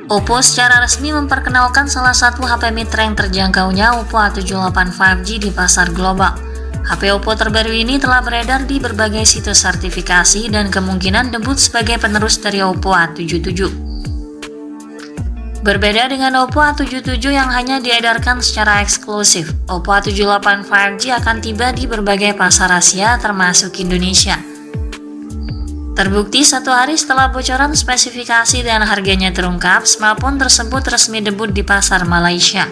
Oppo secara resmi memperkenalkan salah satu HP mid-range terjangkaunya, Oppo A78 5G di pasar global. HP Oppo terbaru ini telah beredar di berbagai situs sertifikasi dan kemungkinan debut sebagai penerus dari Oppo A77. Berbeda dengan Oppo A77 yang hanya diedarkan secara eksklusif, Oppo A78 5G akan tiba di berbagai pasar Asia termasuk Indonesia. Terbukti 1 hari setelah bocoran spesifikasi dan harganya terungkap, smartphone tersebut resmi debut di pasar Malaysia.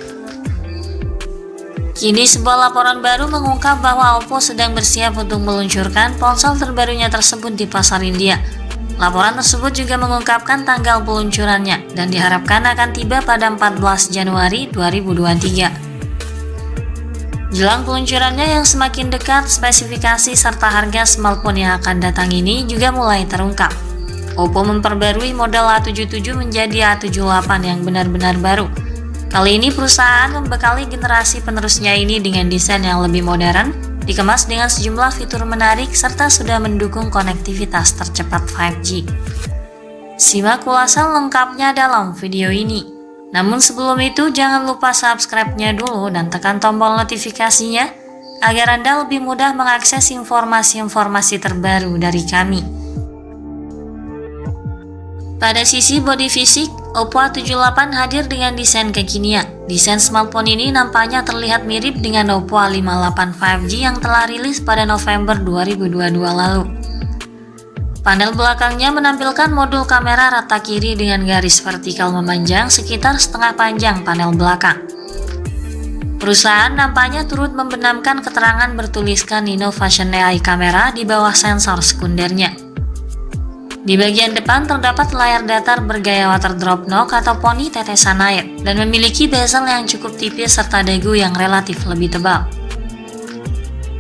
Kini sebuah laporan baru mengungkap bahwa Oppo sedang bersiap untuk meluncurkan ponsel terbarunya tersebut di pasar India. Laporan tersebut juga mengungkapkan tanggal peluncurannya dan diharapkan akan tiba pada 14 Januari 2023. Jelang peluncurannya yang semakin dekat, spesifikasi serta harga smartphone yang akan datang ini juga mulai terungkap. Oppo memperbarui model A77 menjadi A78 yang benar-benar baru. Kali ini perusahaan membekali generasi penerusnya ini dengan desain yang lebih modern, dikemas dengan sejumlah fitur menarik serta sudah mendukung konektivitas tercepat 5G. Simak ulasan lengkapnya dalam video ini. Namun sebelum itu jangan lupa subscribe-nya dulu dan tekan tombol notifikasinya agar Anda lebih mudah mengakses informasi-informasi terbaru dari kami. Pada sisi bodi fisik, Oppo A78 hadir dengan desain kekinian. Desain smartphone ini nampaknya terlihat mirip dengan Oppo A58 5G yang telah rilis pada November 2022 lalu. Panel belakangnya menampilkan modul kamera rata kiri dengan garis vertikal memanjang sekitar setengah panjang panel belakang. Perusahaan nampaknya turut membenamkan keterangan bertuliskan Innovation AI kamera di bawah sensor sekundernya. Di bagian depan terdapat layar datar bergaya water drop knock atau poni tetesan air dan memiliki bezel yang cukup tipis serta dagu yang relatif lebih tebal.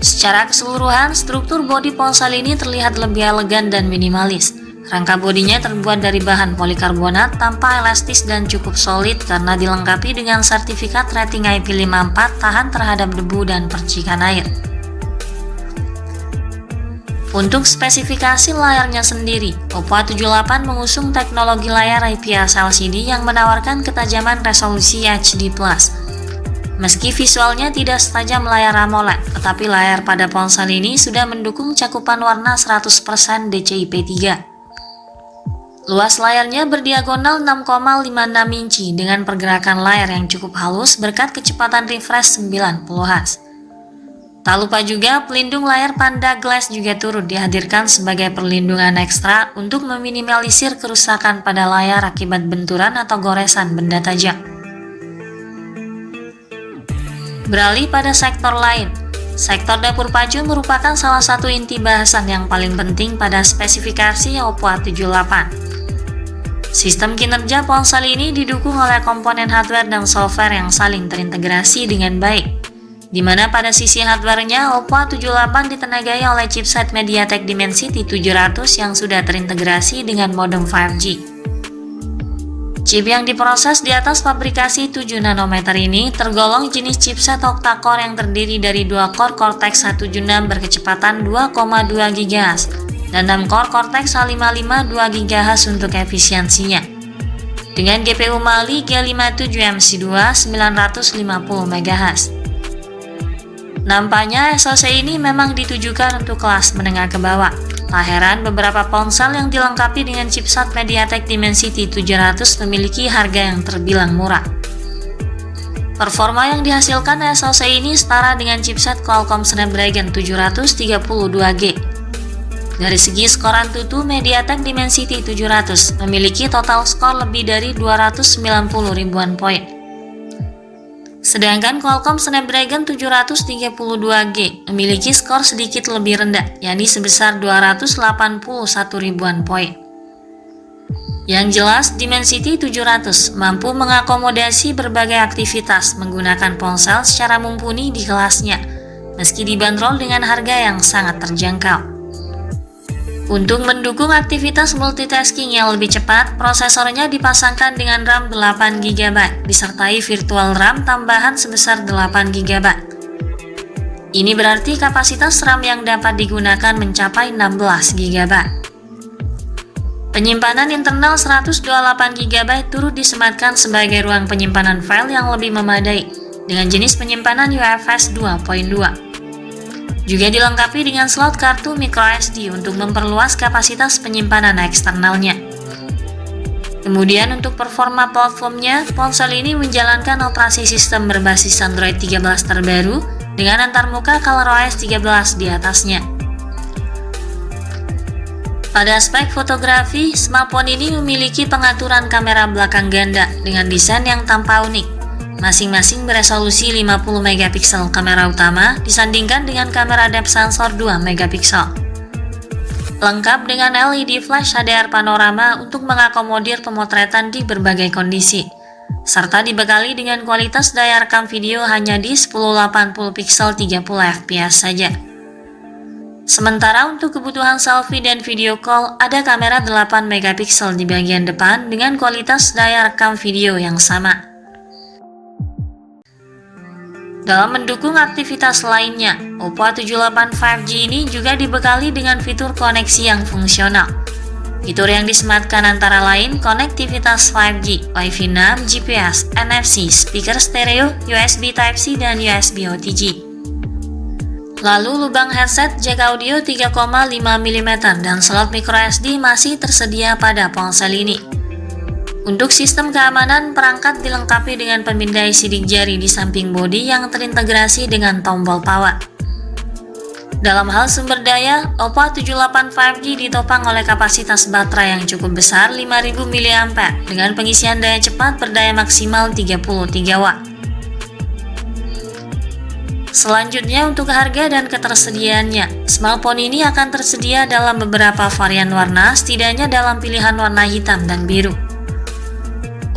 Secara keseluruhan, struktur bodi ponsel ini terlihat lebih elegan dan minimalis. Rangka bodinya terbuat dari bahan polikarbonat tanpa elastis dan cukup solid karena dilengkapi dengan sertifikat rating IP54 tahan terhadap debu dan percikan air. Untuk spesifikasi layarnya sendiri, Oppo A78 mengusung teknologi layar IPS LCD yang menawarkan ketajaman resolusi HD+. Meski visualnya tidak setajam layar AMOLED, tetapi layar pada ponsel ini sudah mendukung cakupan warna 100% DCI-P3. Luas layarnya berdiagonal 6,56 inci dengan pergerakan layar yang cukup halus berkat kecepatan refresh 90 Hz. Tak lupa juga pelindung layar Panda Glass juga turut dihadirkan sebagai perlindungan ekstra untuk meminimalisir kerusakan pada layar akibat benturan atau goresan benda tajam. Beralih pada sektor lain, sektor dapur pacu merupakan salah satu inti bahasan yang paling penting pada spesifikasi Oppo A78. Sistem kinerja ponsel ini didukung oleh komponen hardware dan software yang saling terintegrasi dengan baik, di mana pada sisi hardware-nya Oppo A78 ditenagai oleh chipset MediaTek Dimensity 700 yang sudah terintegrasi dengan modem 5G. Chip yang diproses di atas pabrikasi 7 nanometer ini tergolong jenis chipset octa-core yang terdiri dari 2 core Cortex A76 berkecepatan 2,2 GHz dan 6 core Cortex A55 2 GHz untuk efisiensinya. Dengan GPU Mali G57MC2 950 MHz. Nampaknya SoC ini memang ditujukan untuk kelas menengah ke bawah. Tak heran beberapa ponsel yang dilengkapi dengan chipset MediaTek Dimensity 700 memiliki harga yang terbilang murah. Performa yang dihasilkan SoC ini setara dengan chipset Qualcomm Snapdragon 732G. Dari segi skor AnTuTu, MediaTek Dimensity 700 memiliki total skor lebih dari 290 ribuan poin. Sedangkan Qualcomm Snapdragon 732G memiliki skor sedikit lebih rendah, yakni sebesar 281 ribuan poin. Yang jelas, Dimensity 700 mampu mengakomodasi berbagai aktivitas menggunakan ponsel secara mumpuni di kelasnya, meski dibanderol dengan harga yang sangat terjangkau. Untuk mendukung aktivitas multitasking yang lebih cepat, prosesornya dipasangkan dengan RAM 8GB, disertai virtual RAM tambahan sebesar 8GB. Ini berarti kapasitas RAM yang dapat digunakan mencapai 16GB. Penyimpanan internal 128GB turut disematkan sebagai ruang penyimpanan file yang lebih memadai dengan jenis penyimpanan UFS 2.2. Juga dilengkapi dengan slot kartu microSD untuk memperluas kapasitas penyimpanan eksternalnya. Kemudian untuk performa platformnya, ponsel ini menjalankan operasi sistem berbasis Android 13 terbaru dengan antarmuka ColorOS 13 di atasnya. Pada aspek fotografi, smartphone ini memiliki pengaturan kamera belakang ganda dengan desain yang tampak unik. Masing-masing beresolusi 50 megapiksel kamera utama disandingkan dengan kamera depth sensor 2 megapiksel. Lengkap dengan LED flash HDR panorama untuk mengakomodir pemotretan di berbagai kondisi, serta dibekali dengan kualitas daya rekam video hanya di 1080 piksel 30 fps saja. Sementara untuk kebutuhan selfie dan video call, ada kamera 8 megapiksel di bagian depan dengan kualitas daya rekam video yang sama. Dalam mendukung aktivitas lainnya, Oppo A78 5G ini juga dibekali dengan fitur koneksi yang fungsional. Fitur yang disematkan antara lain konektivitas 5G, Wi-Fi 6, GPS, NFC, speaker stereo, USB Type-C, dan USB OTG. Lalu lubang headset jack audio 3,5 mm dan slot microSD masih tersedia pada ponsel ini. Untuk sistem keamanan, perangkat dilengkapi dengan pemindai sidik jari di samping bodi yang terintegrasi dengan tombol power. Dalam hal sumber daya, Oppo A78 5G ditopang oleh kapasitas baterai yang cukup besar 5000 mAh dengan pengisian daya cepat berdaya maksimal 33 watt. Selanjutnya untuk harga dan ketersediaannya, smartphone ini akan tersedia dalam beberapa varian warna, setidaknya dalam pilihan warna hitam dan biru.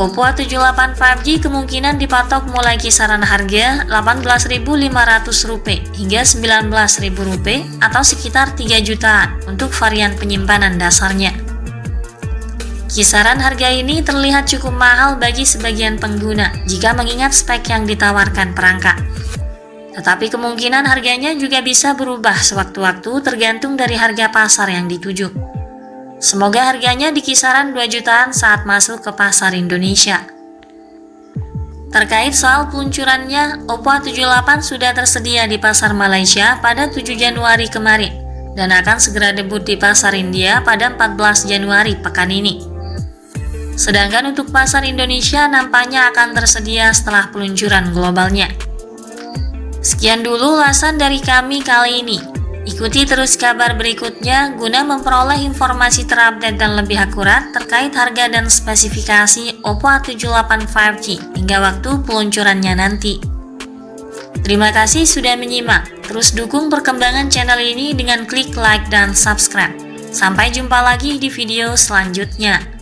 Oppo A78 5G kemungkinan dipatok mulai kisaran harga Rp18.500 hingga Rp19.000 atau sekitar 3 jutaan untuk varian penyimpanan dasarnya. Kisaran harga ini terlihat cukup mahal bagi sebagian pengguna jika mengingat spek yang ditawarkan perangkat. Tetapi kemungkinan harganya juga bisa berubah sewaktu-waktu tergantung dari harga pasar yang dituju. Semoga harganya di kisaran 2 jutaan saat masuk ke pasar Indonesia. Terkait soal peluncurannya, Oppo A78 sudah tersedia di pasar Malaysia pada 7 Januari kemarin dan akan segera debut di pasar India pada 14 Januari pekan ini. Sedangkan untuk pasar Indonesia nampaknya akan tersedia setelah peluncuran globalnya. Sekian dulu ulasan dari kami kali ini. Ikuti terus kabar berikutnya guna memperoleh informasi terupdate dan lebih akurat terkait harga dan spesifikasi Oppo A78 5G hingga waktu peluncurannya nanti. Terima kasih sudah menyimak. Terus dukung perkembangan channel ini dengan klik like dan subscribe. Sampai jumpa lagi di video selanjutnya.